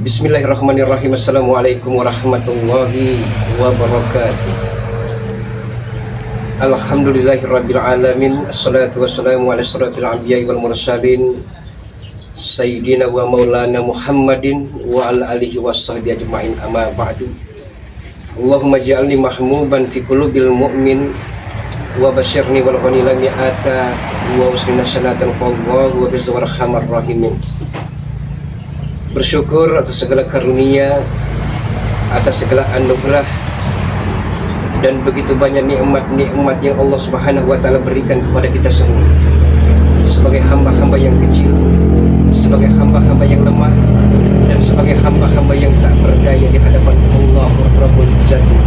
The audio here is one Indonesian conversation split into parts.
Bismillahirrahmanirrahim. Assalamualaikum warahmatullahi wabarakatuh. Alhamdulillahirabbil alamin. Assalatu wassalamu ala asyrafil anbiya'i wal mursalin sayyidina wa maulana Muhammadin wa ala alihi washabbihi ajma'in, amma ba'du. Allahumma ja'alni mahmuban fi qulubil mu'min wa basyirni wal ghanila mi'ata wa usnina sanatan qallahu wa bizwarhamar rahimin. Bersyukur atas segala karunia, atas segala anugerah, dan begitu banyak nikmat-nikmat yang Allah Subhanahu wa Ta'ala berikan kepada kita semua. Sebagai hamba-hamba yang kecil, sebagai hamba-hamba yang lemah, dan sebagai hamba-hamba yang tak berdaya di hadapan Allah Rabbul Izzati.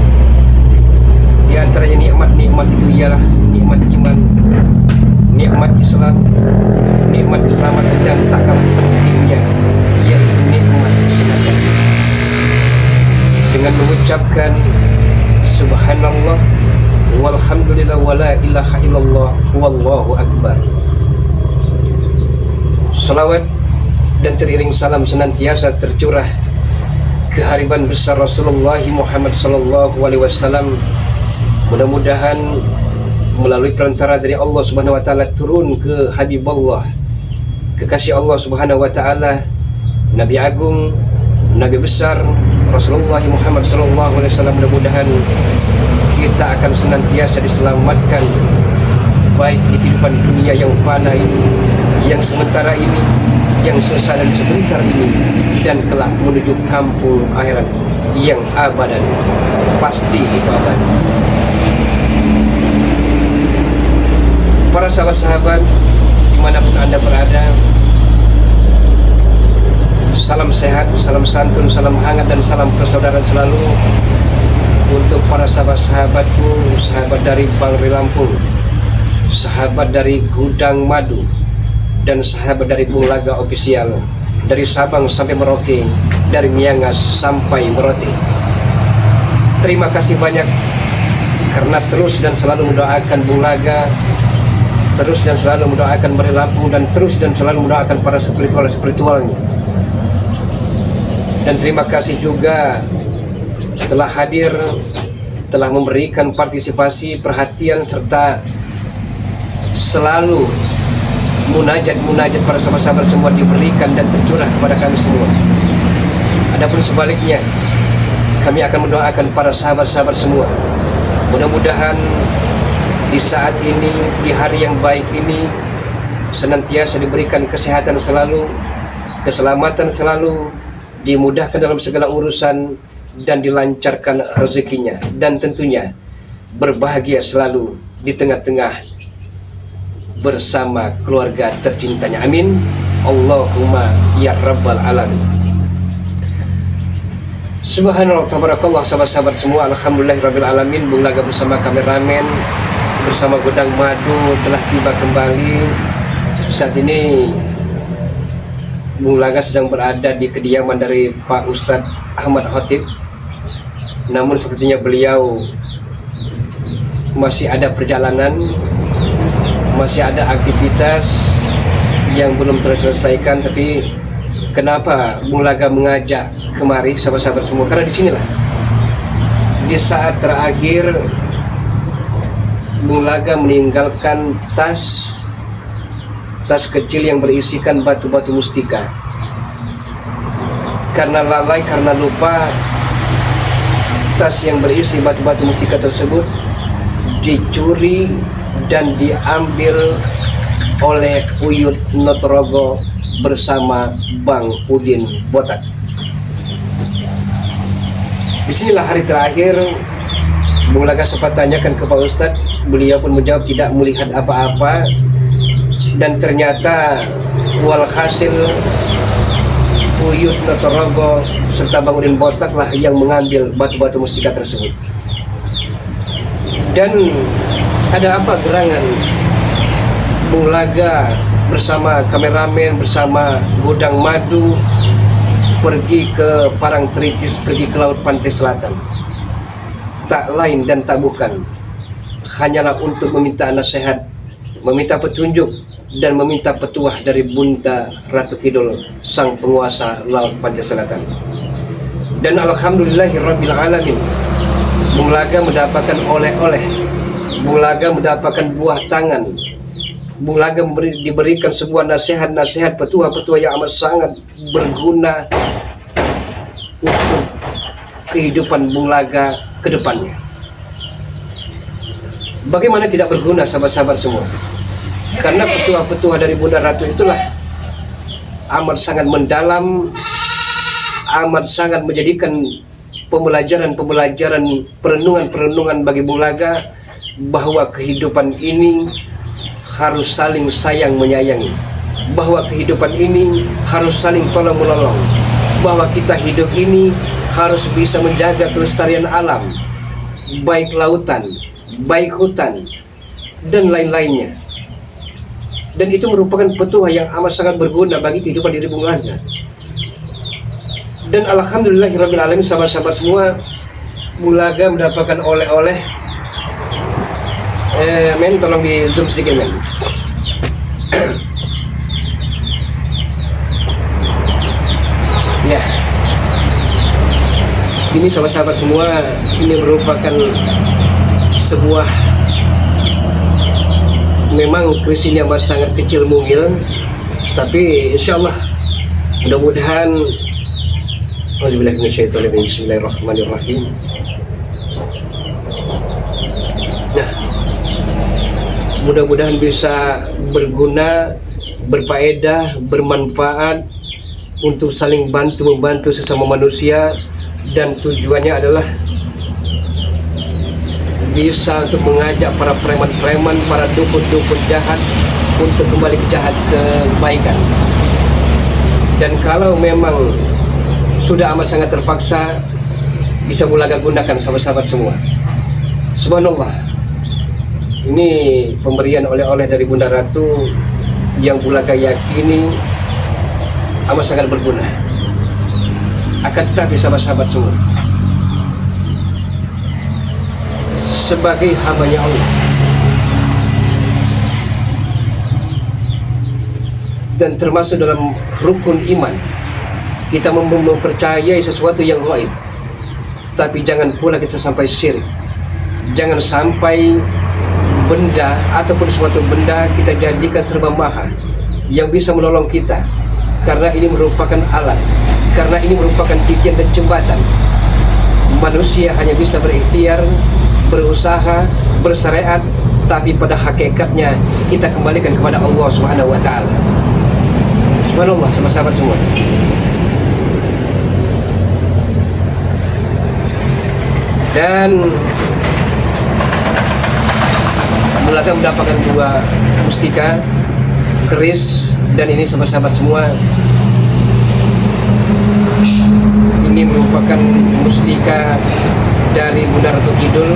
Di antaranya nikmat-nikmat itu ialah nikmat iman, nikmat Islam, nikmat keselamatan, dan tak kalah pentingnya yaitu nikmat kesehatan. Dengan mengucapkan subhanallah walhamdulillah wala ilaha illallah wallahu akbar, salawat dan teriring salam senantiasa tercurah kehariban besar Rasulullah Muhammad sallallahu alaihi wasallam. Mudah-mudahan melalui perantara dari Allah Subhanahu wa taala turun ke Habibullah, kekasih Allah Subhanahu wa taala, Nabi Agung, Nabi besar Rasulullah Muhammad sallallahu alaihi wasallam. Mudah-mudahan kita akan senantiasa diselamatkan baik di kehidupan dunia yang fana ini, yang sementara ini, yang sesaat dan sebentar ini, dan kelak menuju kampung akhirat yang abadan, pasti itu abadi. Para sahabat-sahabat dimanapun Anda berada, salam sehat, salam santun, salam hangat, dan salam persaudaraan selalu untuk para sahabat-sahabatku, sahabat dari Bangri Lampung, sahabat dari Gudang Madu, dan sahabat dari Bulaga Official, dari Sabang sampai Merauke, dari Miangas sampai Merote. Terima kasih banyak karena terus dan selalu mendoakan Bulaga, terus dan selalu mendoakan Bangri Lampung, dan terus dan selalu mendoakan para spiritualnya. Dan terima kasih juga telah hadir, telah memberikan partisipasi, perhatian, serta selalu munajat para sahabat-sahabat semua diberikan dan tercurah kepada kami semua. Adapun sebaliknya, kami akan mendoakan para sahabat-sahabat semua. Mudah-mudahan di saat ini, di hari yang baik ini, senantiasa diberikan kesehatan selalu, keselamatan selalu, dimudahkan dalam segala urusan, dan dilancarkan rezekinya, dan tentunya berbahagia selalu di tengah-tengah bersama keluarga tercintanya. Amin Allahumma ya rabbal alamin. Subhanallah, tabarakallah, sahabat-sahabat semua. Alhamdulillahirabbil alamin. Bulaga bersama kameramen, bersama Gudang Madu telah tiba kembali. Saat ini Bulaga sedang berada di kediaman dari Pak Ustadz Ahmad Khotib. Namun sepertinya beliau masih ada perjalanan, masih ada aktivitas yang belum terselesaikan. Tapi kenapa Bulaga mengajak kemari sahabat-sahabat semua? Karena disinilah, di saat terakhir Bulaga meninggalkan tas kecil yang berisikan batu-batu mustika. Karena lalai, karena lupa, tas yang berisi batu-batu mustika tersebut dicuri dan diambil oleh Uyut Notorogo bersama Bang Udin Botak. Disinilah hari terakhir Bulaga sempat tanyakan ke Pak Ustadz. Beliau pun menjawab tidak melihat apa-apa. Dan ternyata walhasil Uyut Notorogo serta Bang Udin Botak lah yang mengambil batu-batu mustika tersebut. Dan ada apa gerangan Bulaga bersama kameramen, bersama Gudang Madu pergi ke Parangtritis, pergi ke Laut Pantai Selatan? Tak lain dan tak bukan, hanyalah untuk meminta nasihat, meminta petunjuk dan meminta petuah dari Bunda Ratu Kidul, sang penguasa Laut Pantai Selatan. Dan alhamdulillahirabbil alamin, Bung Laga mendapatkan oleh-oleh, Bung Laga mendapatkan buah tangan, Bung Laga diberikan sebuah nasihat-nasihat, petuah-petuah yang amat sangat berguna untuk kehidupan Bung Laga ke depannya. Bagaimana tidak berguna, sahabat-sahabat semua? Karena petuah-petuah dari Bunda Ratu itulah amat sangat mendalam, amat sangat menjadikan pembelajaran-pembelajaran, perenungan-perenungan bagi Bung Laga bahwa kehidupan ini harus saling sayang menyayangi, bahwa kehidupan ini harus saling tolong menolong, bahwa kita hidup ini harus bisa menjaga kelestarian alam, baik lautan, baik hutan, dan lain-lainnya. Dan itu merupakan petuah yang amat sangat berguna bagi kehidupan diri Bung Laga. Dan alhamdulillahirabbil alamin, sahabat-sahabat semua, Bung Laga mendapatkan oleh-oleh. Men, tolong di zoom sedikit, men. Ya, ini sahabat-sahabat semua, ini merupakan sebuah, memang kris ini amat sangat kecil mungil, tapi insyaallah mudah-mudahan, bismillahirrahmanirrahim. Nah, mudah-mudahan bisa berguna, berfaedah, bermanfaat untuk saling bantu-membantu sesama manusia, dan tujuannya adalah bisa untuk mengajak para preman-preman, para dukun-dukun jahat untuk kembali ke kebaikan. Dan kalau memang sudah amat sangat terpaksa, bisa Bung Laga gunakan, sahabat-sahabat semua. Subhanallah, ini pemberian oleh-oleh dari Bunda Ratu yang Bung Laga yakini amat sangat berguna. Akan tetapi sahabat-sahabat semua, sebagai hambanya Allah dan termasuk dalam rukun iman, kita mempercayai sesuatu yang gaib, tapi jangan pula kita sampai syirik. Jangan sampai benda ataupun suatu benda kita jadikan serba maha yang bisa menolong kita, karena ini merupakan alat, karena ini merupakan titian dan jembatan. Manusia hanya bisa berikhtiar, berusaha, bersyariat, tapi pada hakikatnya kita kembalikan kepada Allah Subhanahu wa taala. Subhanallah, sahabat-sahabat semua. Dan Bung Laga mendapatkan dua mustika keris, dan ini sahabat-sahabat semua, ini merupakan mustika dari Bunda Ratu Kidul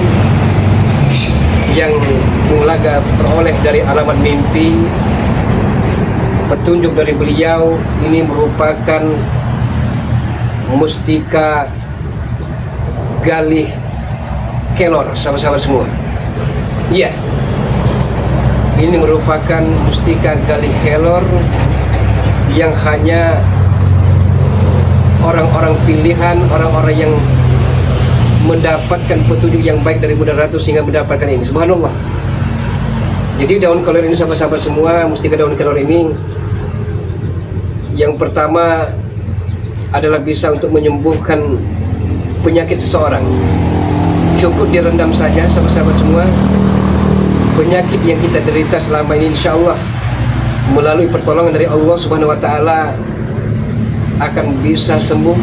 yang Bung Laga peroleh dari alamat mimpi. Petunjuk dari beliau, ini merupakan mustika galih kelor, sahabat-sahabat semua. Iya, ini merupakan mustika galih kelor yang hanya orang-orang pilihan, orang-orang yang mendapatkan petunjuk yang baik dari Bunda Ratu sehingga mendapatkan ini. Subhanallah. Jadi daun kelor ini, sahabat-sahabat semua, mustika daun kelor ini, yang pertama adalah bisa untuk menyembuhkan penyakit seseorang. Cukup direndam saja, sahabat-sahabat semua, penyakit yang kita derita selama ini, insya Allah melalui pertolongan dari Allah Subhanahu wa taala akan bisa sembuh.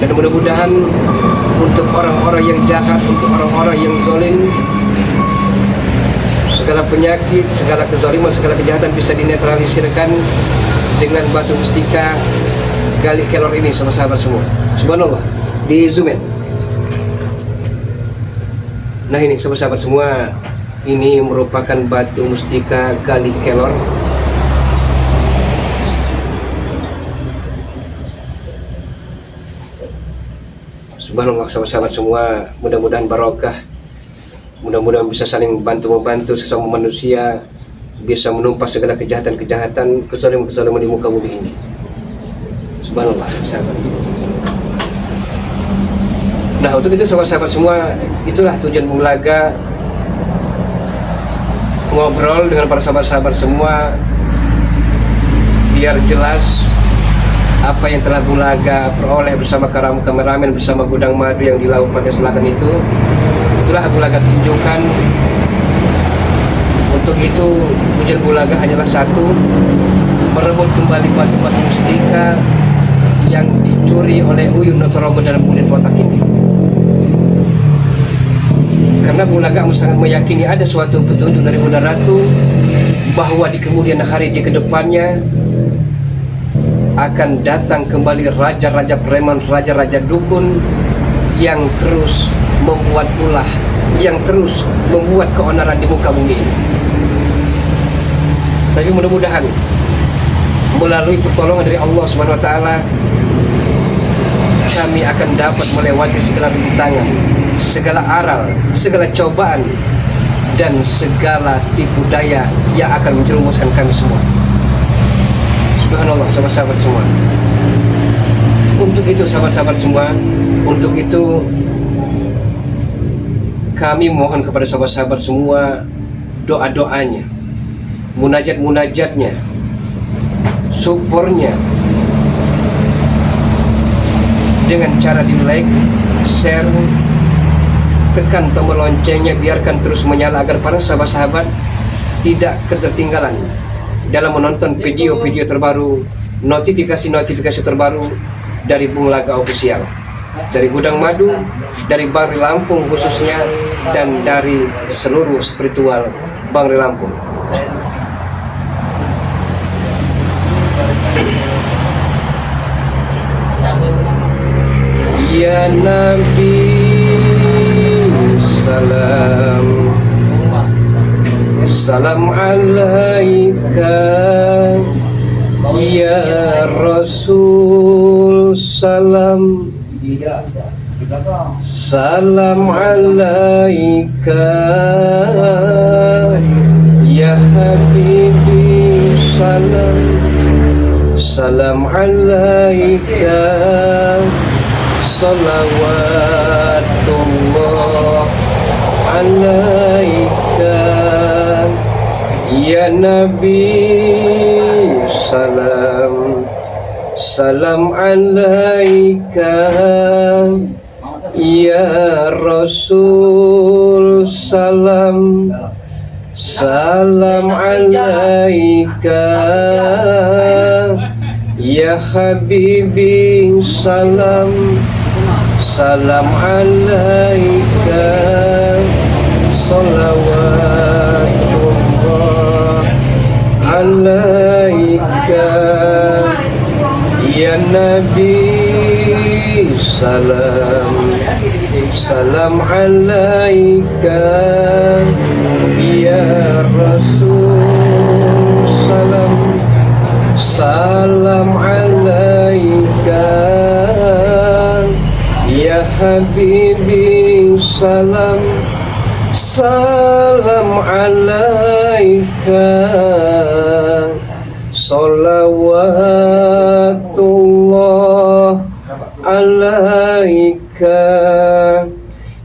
Dan mudah-mudahan untuk orang-orang yang jahat, untuk orang-orang yang zalim, segala penyakit, segala kezaliman, segala kejahatan bisa dinetralisirkan dengan batu mustika galih kelor ini, sahabat-sahabat semua. Subhanallah, di zoom in. Nah ini sahabat-sahabat semua, ini merupakan batu mustika galih kelor. Subhanallah, sahabat-sahabat semua, mudah-mudahan barokah, mudah-mudahan bisa saling bantu-membantu sesama manusia, bisa menumpas segala kejahatan-kejahatan, kezaliman-kezaliman di muka bumi ini. Subhanallah, sahabat. Nah, untuk itu sahabat-sahabat semua, itulah tujuan Bung Laga ngobrol dengan para sahabat-sahabat semua, biar jelas apa yang telah Bung Laga peroleh bersama kameramen bersama Gudang Madu yang di Laut Pantai Selatan itu. Itulah Bung Laga tunjukkan. Untuk itu tujuan Bung Laga hanyalah satu, merebut kembali batu-batu mustika yang dicuri oleh Uyun Notorogo dalam kemudian kotak ini. Karena Bung Laga sangat meyakini ada suatu petunjuk dari Bunda Ratu bahwa di kemudian hari di kedepannya akan datang kembali raja-raja preman, raja-raja dukun yang terus membuat ulah, yang terus membuat keonaran di muka bumi ini. Tapi mudah-mudahan melalui pertolongan dari Allah Subhanahu wa taala kami akan dapat melewati segala rintangan, segala aral, segala cobaan dan segala tipu daya yang akan menjerumuskan kami semua. Subhanallah, sahabat-sahabat semua. Untuk itu sahabat-sahabat semua, untuk itu kami mohon kepada sahabat-sahabat semua doa-doanya, munajat-munajatnya, supportnya dengan cara di like, share, tekan tombol loncengnya, biarkan terus menyala agar para sahabat-sahabat tidak ketertinggalan dalam menonton video-video terbaru, notifikasi-notifikasi terbaru dari Bung Laga Official, dari Gudang Madu, dari Bangri Lampung khususnya, dan dari seluruh spiritual Bangri Lampung. Ya Nabi salam, salam alaika, ya Rasul salam, salam alaika, ya Habibi salam, salam alaika, salawatullah alaika, ya Nabi salam, salam alaika, ya Rasul salam, salam alaika, ya Habibi salam, salam alaika, salawatullah alaika, ya Nabi salam, salam alaika, ya Rasul salam, salam alaika, ya Habibi salam, salam alaika, salawatullah alaika,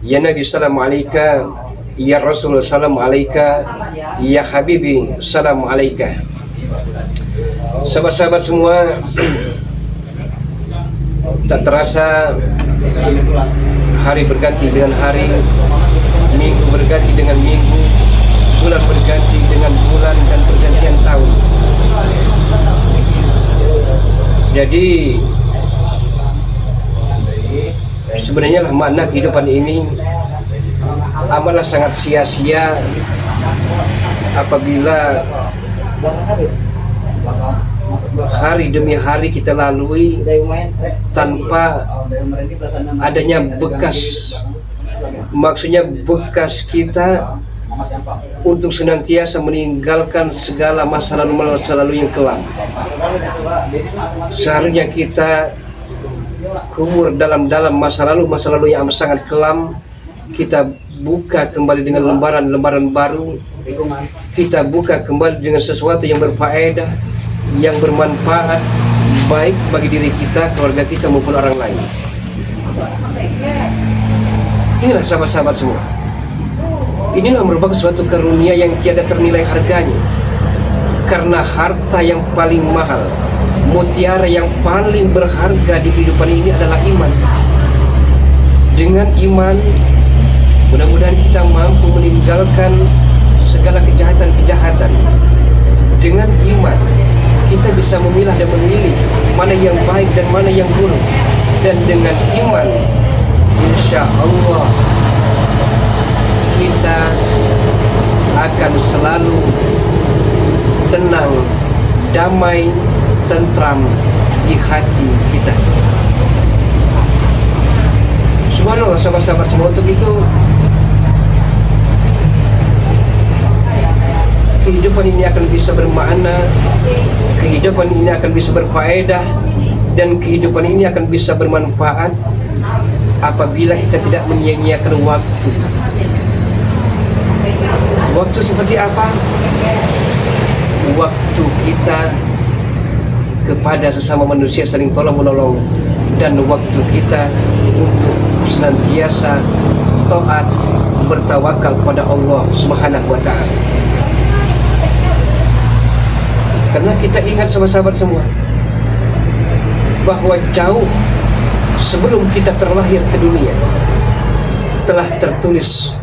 ya Nabi salam alaika, ya Rasul salam alaika, ya Habibi salam alaika. Sahabat-sahabat semua, tak terasa hari berganti dengan hari, minggu berganti dengan minggu, bulan berganti dengan bulan, dan pergantian tahun. Jadi sebenarnya lah makna kehidupan ini amatlah sangat sia-sia apabila hari demi hari kita lalui tanpa adanya bekas, maksudnya bekas kita untuk senantiasa meninggalkan segala masa lalu yang kelam. Seharusnya kita kubur dalam masa lalu yang sangat kelam, kita buka kembali dengan lembaran baru kita buka kembali dengan sesuatu yang berfaedah, yang bermanfaat, baik bagi diri kita, keluarga kita maupun orang lain. Inilah sahabat-sahabat semua, inilah merupakan suatu karunia yang tiada ternilai harganya. Karena harta yang paling mahal, mutiara yang paling berharga di kehidupan ini adalah iman. Dengan iman, mudah-mudahan kita mampu meninggalkan segala kejahatan-kejahatan. Dengan iman, kita bisa memilah dan memilih mana yang baik dan mana yang buruk. Dan dengan iman, insya Allah kita akan selalu tenang, damai, tentram di hati kita. Subhanallah sahabat-sahabat semua, untuk itu kehidupan ini akan bisa bermakna, kehidupan ini akan bisa berfaedah, dan kehidupan ini akan bisa bermanfaat apabila kita tidak menyia-nyiakan waktu. Waktu seperti apa? Waktu kita kepada sesama manusia saling tolong-menolong, dan waktu kita untuk senantiasa taat, bertawakal kepada Allah Subhanahu wa Ta'ala. Karena kita ingat sahabat-sahabat semua, bahwa jauh sebelum kita terlahir ke dunia telah tertulis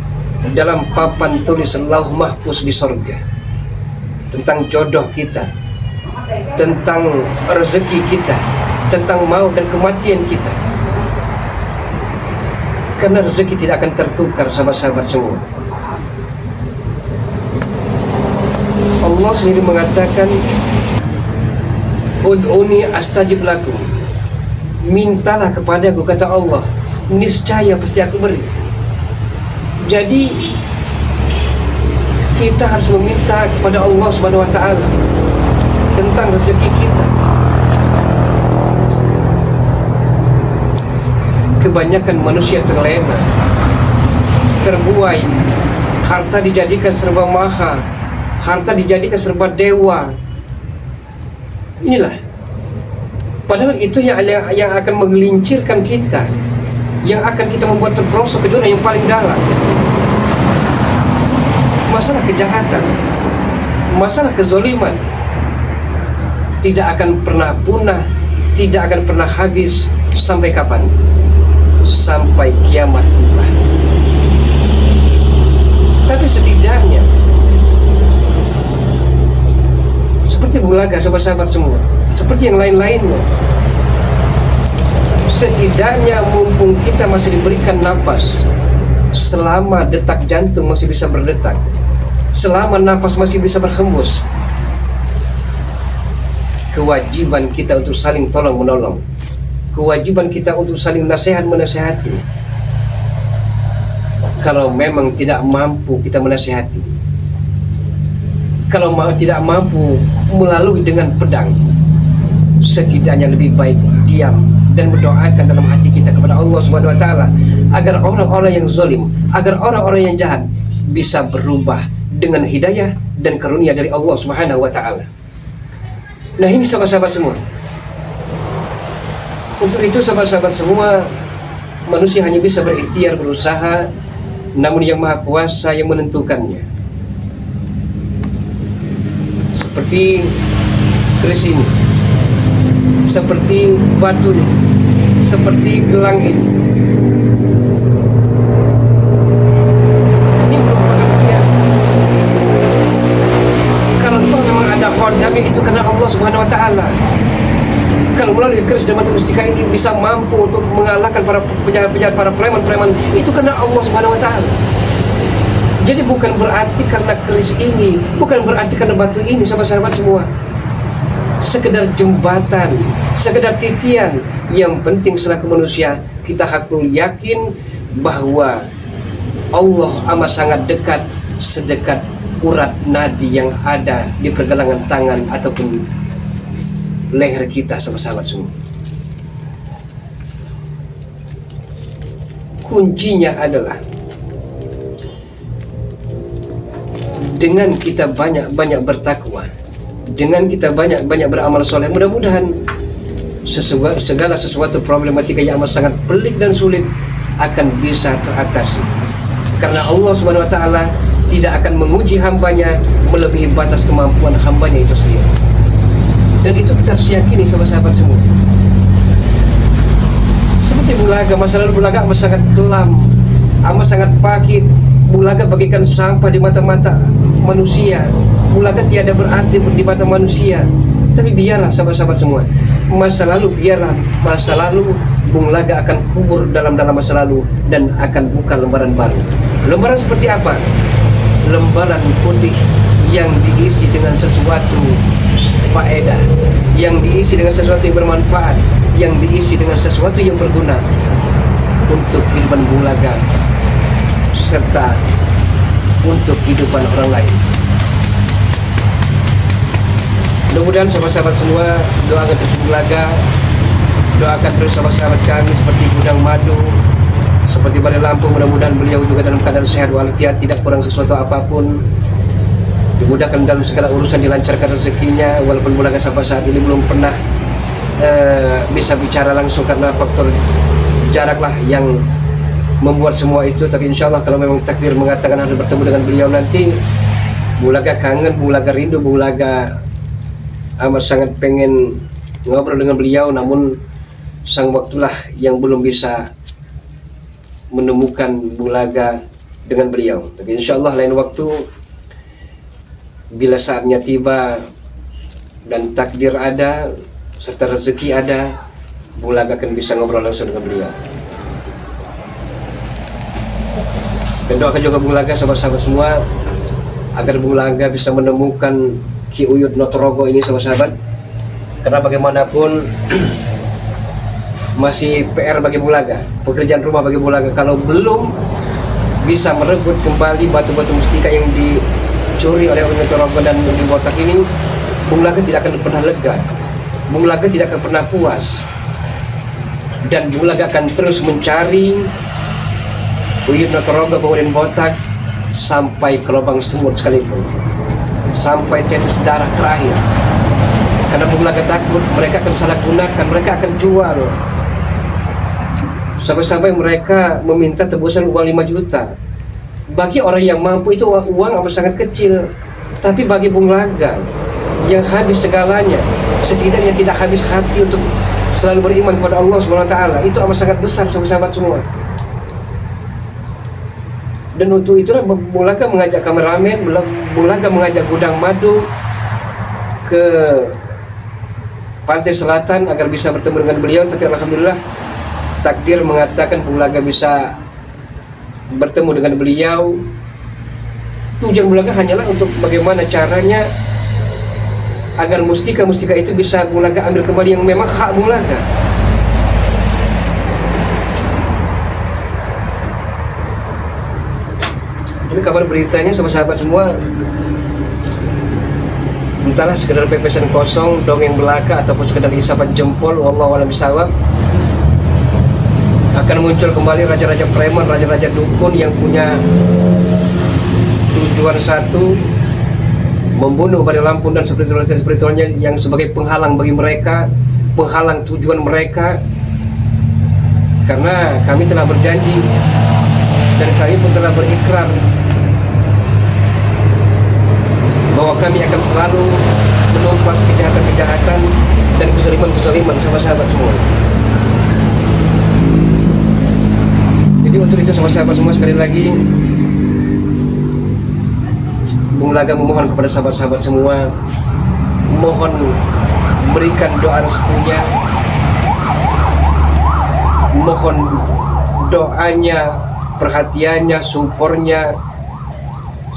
dalam papan tulis Lauh Mahfuz di sorga tentang jodoh kita, tentang rezeki kita, tentang maut dan kematian kita. Karena rezeki tidak akan tertukar sahabat-sahabat semua. Allah sendiri mengatakan, Ud'uni astajib lakum, mintalah kepadaku, kata Allah, niscaya pasti aku beri. Jadi kita harus meminta kepada Allah Subhanahu wa Ta'ala tentang rezeki kita. Kebanyakan manusia terlena, terbuai, harta dijadikan serba mahal, harta dijadikan serba dewa. Inilah, padahal itu yang akan menggelincirkan kita, yang akan kita membuat terperosok ke jurang yang paling dalam. Masalah kejahatan, masalah kezaliman tidak akan pernah punah, tidak akan pernah habis. Sampai kapan? Sampai kiamat tiba. Tapi setidaknya seperti bulaga sahabat-sahabat semua, seperti yang lain-lainnya, setidaknya mumpung kita masih diberikan napas, selama detak jantung masih bisa berdetak, selama nafas masih bisa berhembus, kewajiban kita untuk saling tolong menolong, kewajiban kita untuk saling nasihat menasihati. Kalau memang tidak mampu kita menasihati, kalau tidak mampu melalui dengan pedang, setidaknya lebih baik diam dan mendoakan dalam hati kita kepada Allah Subhanahu wa Ta'ala agar orang-orang yang zalim, agar orang-orang yang jahat bisa berubah dengan hidayah dan karunia dari Allah Subhanahu wa Ta'ala. Nah, ini sahabat-sahabat semua. Untuk itu sahabat-sahabat semua, manusia hanya bisa berikhtiar, berusaha, namun Yang Maha Kuasa yang menentukannya. Seperti keris ini, seperti batu ini, seperti gelang ini. Ini merupakan biasa. Kalau toh memang ada khodamnya, itu karena Allah Subhanahu wa Ta'ala. Kalau melalui keris dan batu mustika ini bisa mampu untuk mengalahkan para penjahat-penjahat, para preman-preman, itu karena Allah Subhanahu wa Ta'ala. Jadi bukan berarti karena keris ini, bukan berarti karena batu ini, sahabat-sahabat semua. Sekedar jembatan, sekedar titian. Yang penting selaku manusia, kita hakul yakin bahwa Allah amat sangat dekat, sedekat urat nadi yang ada di pergelangan tangan ataupun leher kita, sahabat-sahabat semua. Kuncinya adalah dengan kita banyak-banyak bertakwa, dengan kita banyak-banyak beramal soleh, mudah-mudahan segala sesuatu problematika yang amat sangat pelik dan sulit akan bisa teratasi. Karena Allah Subhanahu wa taala tidak akan menguji hambanya melebihi batas kemampuan hambanya itu sendiri. Dan itu kita harus yakini, sahabat-sahabat semua. Seperti bulaga, masa lalu bulaga amat sangat kelam, amat sangat pahit. Bulaga bagaikan sampah di mata-mata manusia. Bulaga tiada berarti di mata manusia. Tapi biarlah sahabat-sahabat semua, biarlah masa lalu. Bung Laga akan kubur dalam masa lalu dan akan buka lembaran baru. Lembaran seperti apa? Lembaran putih yang diisi dengan sesuatu faedah, yang diisi dengan sesuatu yang bermanfaat, yang diisi dengan sesuatu yang berguna untuk kehidupan Bung Laga serta untuk kehidupan orang lain. Mudah-mudahan sahabat-sahabat semua doakan terus Bung Laga, doakan terus sahabat-sahabat kami seperti Gudang Madu, seperti Balai Lampung. Mudah-mudahan beliau juga dalam keadaan sehat walafiat, tidak kurang sesuatu apapun, dimudahkan dalam segala urusan, dilancarkan rezekinya. Walaupun Bung Laga sampai saat ini belum pernah bisa bicara langsung karena faktor jaraklah yang membuat semua itu, tapi insya Allah kalau memang takdir mengatakan harus bertemu dengan beliau nanti, Bung Laga kangen, Bung Laga rindu, Bung Laga amat sangat pengen ngobrol dengan beliau, namun sang waktulah yang belum bisa menemukan Bung Laga dengan beliau. Tapi insya Allah lain waktu, bila saatnya tiba dan takdir ada serta rezeki ada, Bung Laga akan bisa ngobrol langsung dengan beliau. Dan doakan juga Bung Laga, sahabat-sahabat semua, agar Bung Laga bisa menemukan Ki Uyut Notorogo ini, sahabat-sahabat. Karena bagaimanapun masih PR bagi Bung Laga, pekerjaan rumah bagi Bung Laga. Kalau belum bisa merebut kembali batu-batu mustika yang dicuri oleh Uyut Notorogo dan Udi Botak ini, Bung Laga tidak akan pernah lega, Bung Laga tidak akan pernah puas, dan Bung Laga akan terus mencari Uyut Notorogo, Udi Botak sampai ke lubang semut sekalipun, sampai tetes darah terakhir. Karena Bung Laga takut mereka akan salah gunakan, mereka akan jual, sampai-sampai mereka meminta tebusan uang 5 juta. Bagi orang yang mampu itu uang amat sangat kecil, tapi bagi Bung Laga yang habis segalanya, setidaknya tidak habis hati untuk selalu beriman kepada Allah Subhanahu wa taala, itu amat sangat besar, sahabat-sahabat semua. Dan untuk itulah Bung Laga mengajak kameramen, Bung Laga mengajak Gudang Madu ke pantai selatan agar bisa bertemu dengan beliau. Tapi alhamdulillah takdir mengatakan Bung Laga bisa bertemu dengan beliau. Tujuan Bung Laga hanyalah untuk bagaimana caranya agar mustika-mustika itu bisa Bung Laga ambil kembali yang memang hak Bung Laga. Jadi kabar beritanya sahabat-sahabat semua, entahlah sekedar pepesan kosong, dongeng belaka, ataupun sekedar isapan jempol, wallahu a'lam bishawab, akan muncul kembali raja-raja preman, raja-raja dukun yang punya tujuan satu, membunuh Balai Lampung dan spiritualnya yang sebagai penghalang bagi mereka, penghalang tujuan mereka. Karena kami telah berjanji dan kami pun telah berikrar bahwa kami akan selalu menumpas kejahatan-kejahatan dan kezaliman-kezaliman sahabat-sahabat semua. Jadi untuk itu sahabat-sahabat semua, sekali lagi Bung Laga memohon kepada sahabat-sahabat semua, mohon berikan doa restunya, mohon doanya, perhatiannya, supportnya,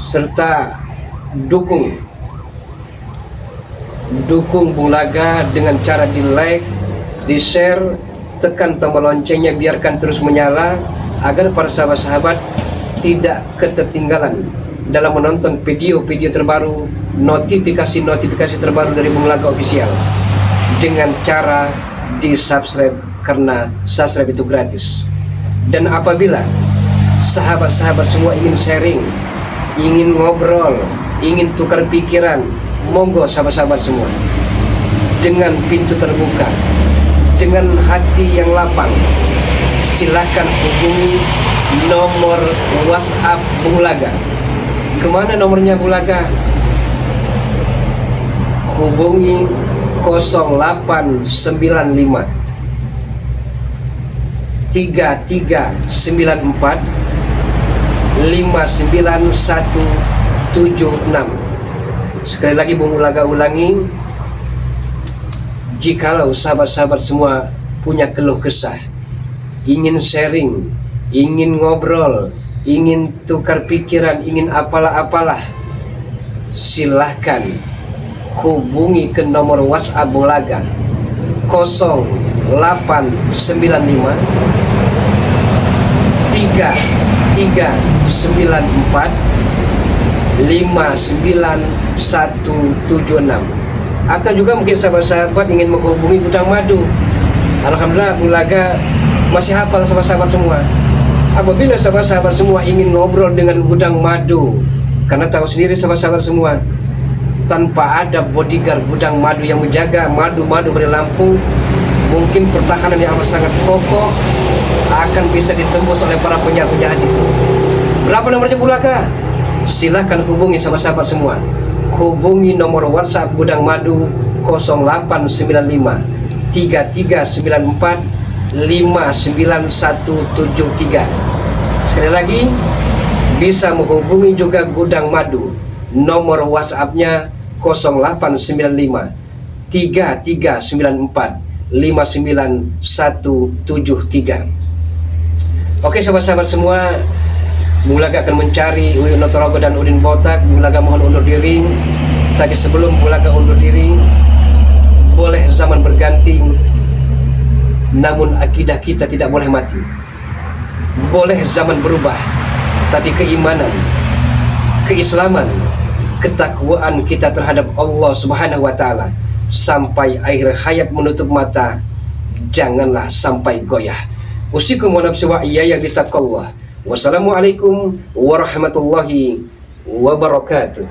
serta dukung Bung Laga dengan cara di like, di share, tekan tombol loncengnya, biarkan terus menyala agar para sahabat-sahabat tidak ketertinggalan dalam menonton video-video terbaru, notifikasi terbaru dari Bung Laga Official dengan cara di subscribe, karena subscribe itu gratis. Dan apabila sahabat-sahabat semua ingin sharing, ingin ngobrol, ingin tukar pikiran, monggo sahabat-sahabat semua, dengan pintu terbuka, dengan hati yang lapang, silahkan hubungi nomor WhatsApp Bulaga. Kemana nomornya Bulaga? Hubungi 0895 3394 59176. Sekali lagi Bung Bulaga ulangi, jikalau sahabat-sahabat semua punya keluh kesah, ingin sharing, ingin ngobrol, ingin tukar pikiran, ingin apalah-apalah, silahkan hubungi ke nomor WhatsApp Bulaga 0895 3394 59176. Atau juga mungkin sahabat-sahabat ingin menghubungi Gudang Madu. Alhamdulillah Bulaga masih hafal sahabat-sahabat semua. Apabila sahabat-sahabat semua ingin ngobrol dengan Gudang Madu, karena tahu sendiri sahabat-sahabat semua, tanpa ada bodyguard Gudang Madu yang menjaga madu-madu dari Lampung, mungkin pertahanan yang amat sangat kokoh akan bisa ditembus oleh para penjahat-penjahat itu. Berapa nomornya Bulaga? Silahkan hubungi sahabat-sahabat semua. Hubungi nomor WhatsApp Gudang Madu 0895 3394 59173. Sekali lagi, bisa menghubungi juga Gudang Madu, nomor WhatsAppnya 0895 3394 59173. Oke sahabat-sahabat semua, Bulaga akan mencari Uyun Notorogo dan Udin Botak. Bulaga mohon undur diri. Tapi sebelum Bulaga undur diri, boleh zaman berganti, namun akidah kita tidak boleh mati. Boleh zaman berubah, tapi keimanan, keislaman, ketakwaan kita terhadap Allah Subhanahu wa Ta'ala sampai akhir hayat menutup mata, janganlah sampai goyah. Usikum wa nafsi wa iyaya bitaqwallah. Wassalamualaikum warahmatullahi wabarakatuh.